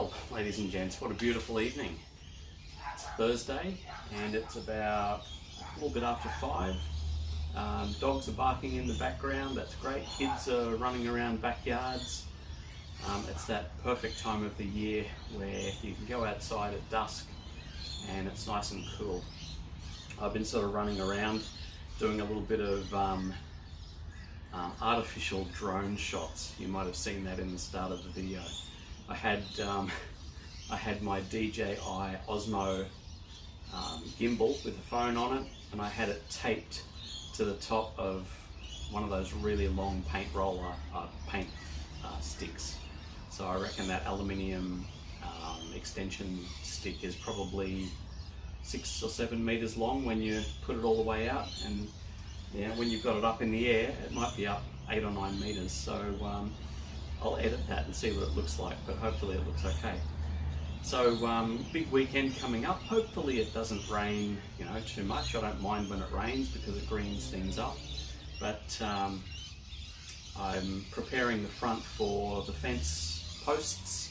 Well, ladies and gents, what a beautiful evening. It's Thursday and it's about a little bit after 5. Dogs are barking in the background, that's great. Kids are running around backyards. It's that perfect time of the year where you can go outside at dusk and it's nice and cool. I've been sort of running around doing a little bit of artificial drone shots. You might have seen that in the start of the video. I had my DJI Osmo gimbal with a phone on it, and I had it taped to the top of one of those really long paint roller sticks. So I reckon that aluminium extension stick is probably 6 or 7 meters long when you put it all the way out, and yeah, when you've got it up in the air, it might be up 8 or 9 meters. So I'll edit that and see what it looks like, but hopefully it looks okay. So big weekend coming up. Hopefully it doesn't rain, too much. I don't mind when it rains because it greens things up. But I'm preparing the front for the fence posts.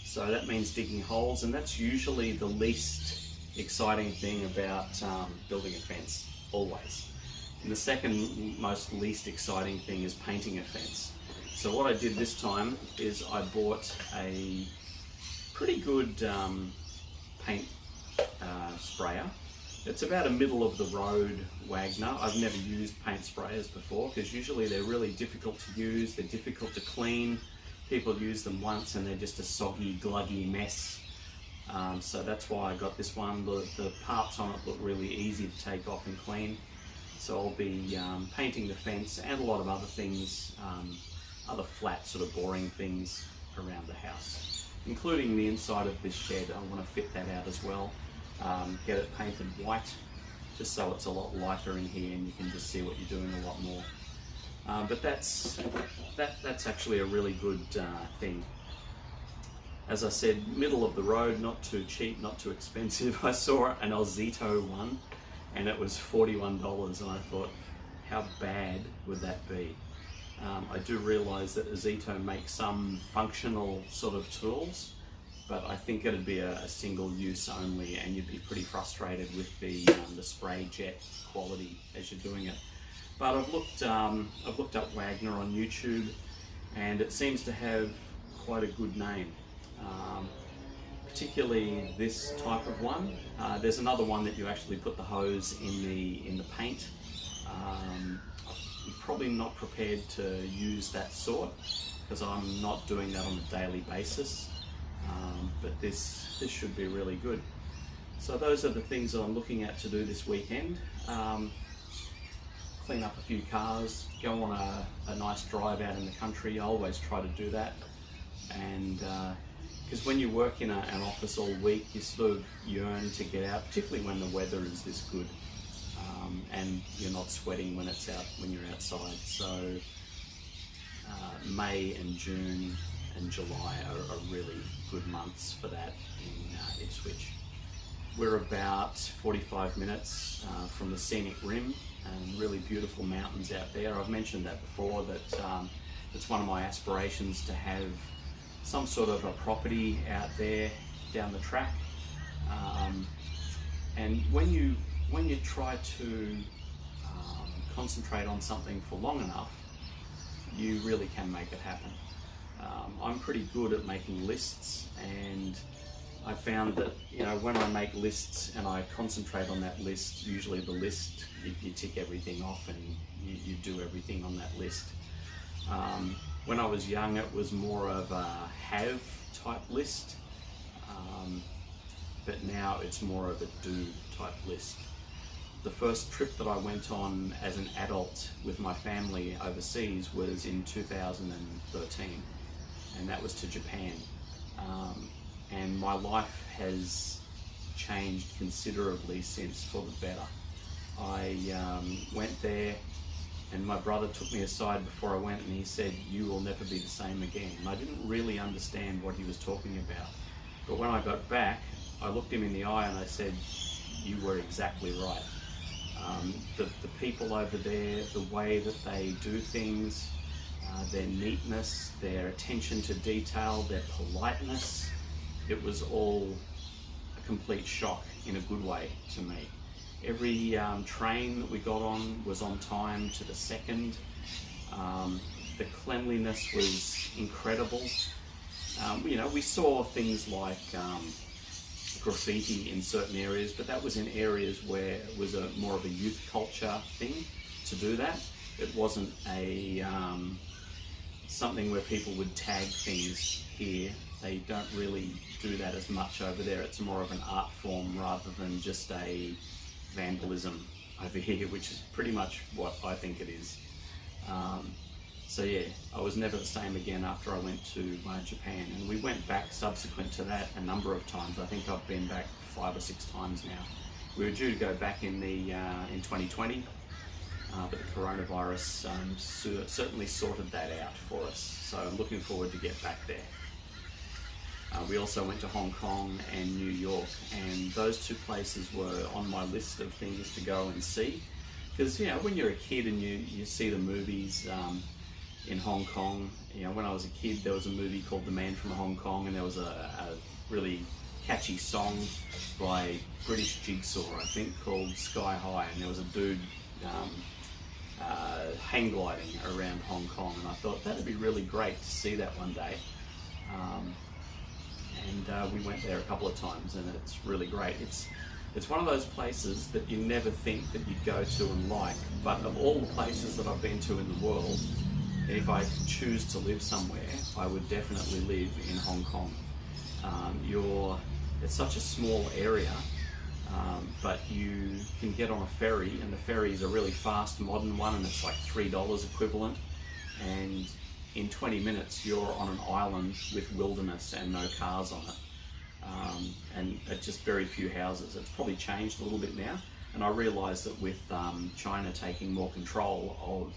So that means digging holes, and that's usually the least exciting thing about building a fence, always. And the second most least exciting thing is painting a fence. So what I did this time is I bought a pretty good paint sprayer. It's about a middle of the road Wagner. I've never used paint sprayers before because usually they're really difficult to use, they're difficult to clean. People use them once and they're just a soggy, gluggy mess. So that's why I got this one. The parts on it look really easy to take off and clean. So I'll be painting the fence and a lot of other things, other flat sort of boring things around the house, including the inside of this shed. I want to fit that out as well, get it painted white, just so it's a lot lighter in here and you can just see what you're doing a lot more. But that's actually a really good thing. As I said, middle of the road, not too cheap, not too expensive. I saw an Ozito one and it was $41, and I thought, how bad would that be? I do realise that Ozito makes some functional sort of tools, but I think it'd be a single use only, and you'd be pretty frustrated with the spray jet quality as you're doing it. But I've looked up Wagner on YouTube, and it seems to have quite a good name. Particularly this type of one. There's another one that you actually put the hose in the paint. I'm probably not prepared to use that sort because I'm not doing that on a daily basis. But this should be really good. So those are the things that I'm looking at to do this weekend. Clean up a few cars, go on a nice drive out in the country. I always try to do that, and because when you work in an office all week, you sort of yearn to get out, particularly when the weather is this good, and you're not sweating when you're outside. So May and June and July are really good months for that in Ipswich. We're about 45 minutes from the scenic rim, and really beautiful mountains out there. I've mentioned that before, that it's one of my aspirations to have some sort of a property out there down the track, and when you try to concentrate on something for long enough, you really can make it happen. I'm pretty good at making lists, and I found that when I make lists and I concentrate on that list, usually the list, you tick everything off and you do everything on that list. When I was young, it was more of a have type list, but now it's more of a do type list. The first trip that I went on as an adult with my family overseas was in 2013, and that was to Japan. And my life has changed considerably since, for the better. I went there, and my brother took me aside before I went, and he said, "You will never be the same again." And I didn't really understand what he was talking about. But when I got back, I looked him in the eye and I said, "You were exactly right." The people over there, the way that they do things, their neatness, their attention to detail, their politeness, it was all a complete shock in a good way to me. Every train that we got on was on time to the second. The cleanliness was incredible. You know, we saw things like graffiti in certain areas, but that was in areas where it was more of a youth culture thing to do that. It wasn't a something where people would tag things here. They don't really do that as much over there. It's more of an art form rather than just a vandalism over here, which is pretty much what I think it is. So yeah, I was never the same again after I went to Japan, and we went back subsequent to that a number of times. I think I've been back 5 or 6 times now. We were due to go back in 2020, but the coronavirus certainly sorted that out for us. So I'm looking forward to get back there. We also went to Hong Kong and New York, and those 2 places were on my list of things to go and see. Because, you know, when you're a kid and you see the movies in Hong Kong, you know, when I was a kid there was a movie called The Man from Hong Kong, and there was a really catchy song by British Jigsaw, I think, called Sky High, and there was a dude hang gliding around Hong Kong, and I thought that'd be really great to see that one day. And we went there a couple of times, and it's really great. It's one of those places that you never think that you'd go to and like, but of all the places that I've been to in the world, if I could choose to live somewhere, I would definitely live in Hong Kong. It's such a small area, but you can get on a ferry, and the ferry is a really fast modern one, and it's like $3 equivalent, and in 20 minutes you're on an island with wilderness and no cars on it, and just very few houses. It's probably changed a little bit now, and I realise that with China taking more control of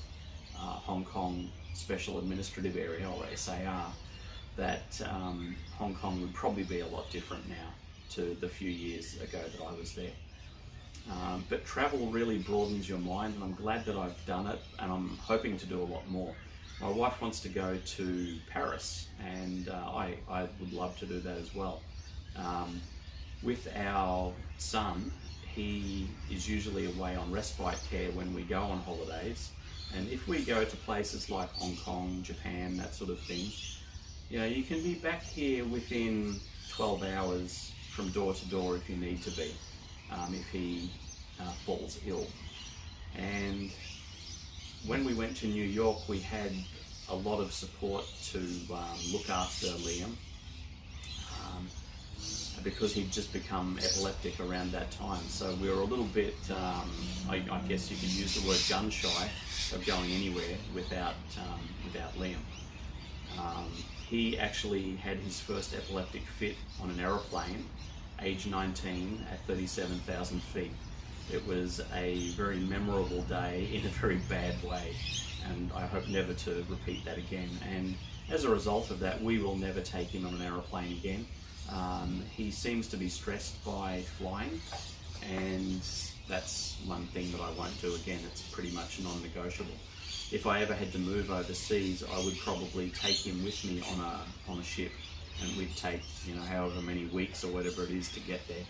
Hong Kong Special Administrative Area, or SAR, that Hong Kong would probably be a lot different now to the few years ago that I was there. But travel really broadens your mind, and I'm glad that I've done it, and I'm hoping to do a lot more. My wife wants to go to Paris, and I would love to do that as well. With our son, he is usually away on respite care when we go on holidays, and if we go to places like Hong Kong, Japan, that sort of thing, you know, you can be back here within 12 hours from door to door if you need to be, if he falls ill. And when we went to New York, we had a lot of support to look after Liam, because he'd just become epileptic around that time. So we were a little bit, I guess you could use the word gun shy of going anywhere without Liam. He actually had his first epileptic fit on an aeroplane, age 19, at 37,000 feet. It was a very memorable day in a very bad way, and I hope never to repeat that again. And as a result of that, we will never take him on an aeroplane again. He seems to be stressed by flying, and that's one thing that I won't do again. It's pretty much non-negotiable. If I ever had to move overseas, I would probably take him with me on a ship, and we'd take, you know, however many weeks or whatever it is to get there,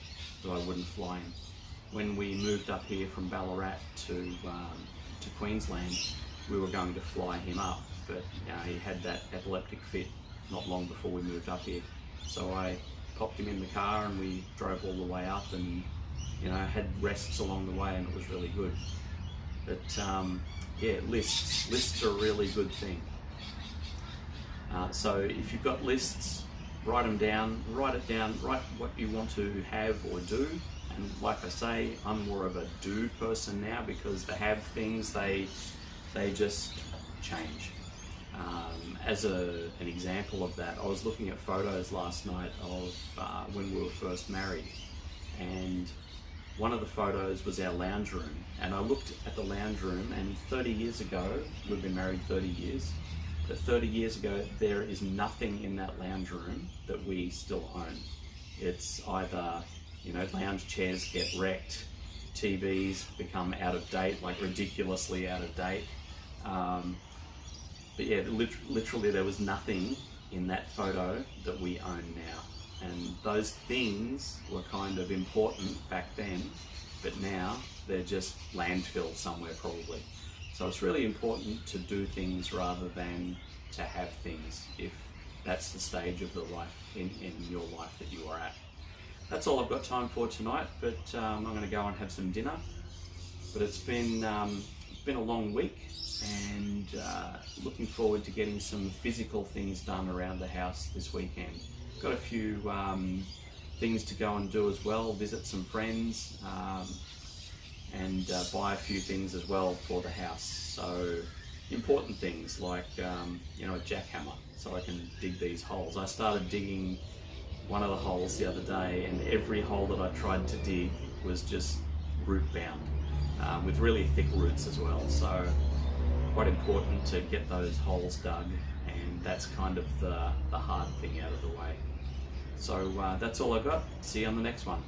but I wouldn't fly him. When we moved up here from Ballarat to Queensland, we were going to fly him up, but he had that epileptic fit not long before we moved up here. So I popped him in the car and we drove all the way up, and had rests along the way, and it was really good. But yeah, lists are a really good thing. So if you've got lists, write it down, write what you want to have or do. And like I say, I'm more of a do person now, because the have things, they just change. As an example of that, I was looking at photos last night of when we were first married, and one of the photos was our lounge room, and I looked at the lounge room, and 30 years ago, we've been married 30 years, but 30 years ago there is nothing in that lounge room that we still own. It's either, lounge chairs get wrecked, TVs become out of date, like ridiculously out of date. But yeah, literally there was nothing in that photo that we own now. And those things were kind of important back then, but now they're just landfill somewhere probably. So it's really important to do things rather than to have things, if that's the stage of the life in your life that you are at. That's all I've got time for tonight, but I'm going to go and have some dinner. But it's been a long week, and looking forward to getting some physical things done around the house this weekend. Got a few things to go and do as well, visit some friends, and buy a few things as well for the house. So important things like you know, a jackhammer, so I can dig these holes. I started digging one of the holes the other day, and every hole that I tried to dig was just root bound, with really thick roots as well. So quite important to get those holes dug, and that's kind of the hard thing out of the way. So that's all I've got. See you on the next one.